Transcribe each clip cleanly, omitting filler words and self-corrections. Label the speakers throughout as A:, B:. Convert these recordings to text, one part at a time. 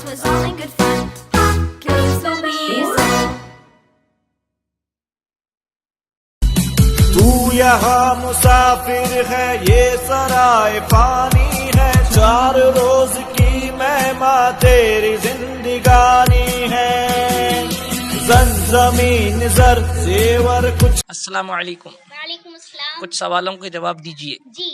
A: was all in good fun. Oculus Louise.
B: تو یہاں مسافر ہے یہ سرائے فانی ہے، 4 روز کی مہماں تیری زندگانی ہے، زمین زر زیور کچھ۔
C: السلام علیکم،
D: وعلیکم السلام۔
C: کچھ سوالوں کے جواب دیجیے۔
D: جی،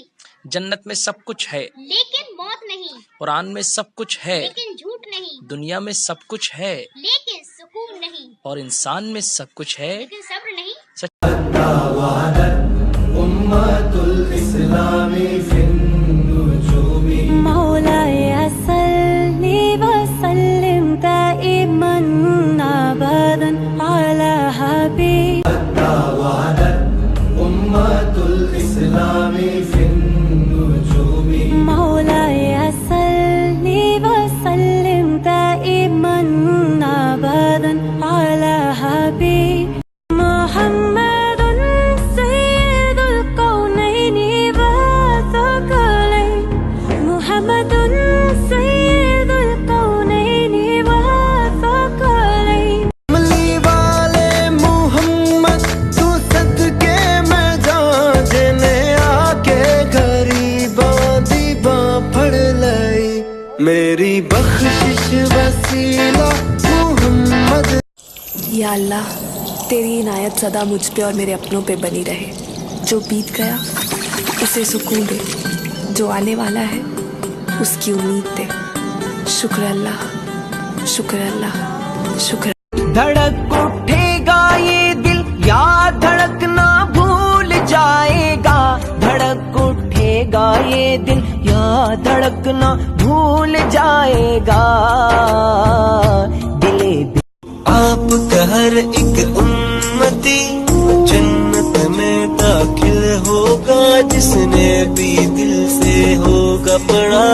C: جنت میں سب کچھ ہے
D: لیکن موت نہیں،
C: قرآن میں سب کچھ ہے
D: لیکن جھوٹ نہیں،
C: دنیا میں سب کچھ ہے
D: لیکن سکون نہیں،
C: اور انسان میں سب کچھ ہے
D: لیکن صبر نہیں۔
A: مولاي صل وسلم دائما ابدا على حبيبك مولاي صل وسلم دائما ابدا على حبيبك محمد سيد الكونين والثقلين محمد سيد الكونين والثقلين
E: کملی والے محمد تو صدقے میں جان جنے آ کے غریباں دی باں پھڑ لئی میری بخشش وسیلہ محمد۔
F: یا اللہ تیری عنایت سدا مجھ پہ اور میرے اپنوں پہ بنی رہے، جو بیت گیا اسے سکون دے، جو آنے والا ہے اس کی امید دے۔ شکر اللہ، شکر اللہ، شکر۔
E: دھڑک اٹھے گا یہ دل یا دھڑکنا بھول جائے گا، دھڑک اٹھے گا یہ دل یا دھڑکنا بھول جائے گا، دلے آپ کا ہر ایک امتی جنت میں داخل ہوگا، جس نے بھی دل سے ہوگا پڑھا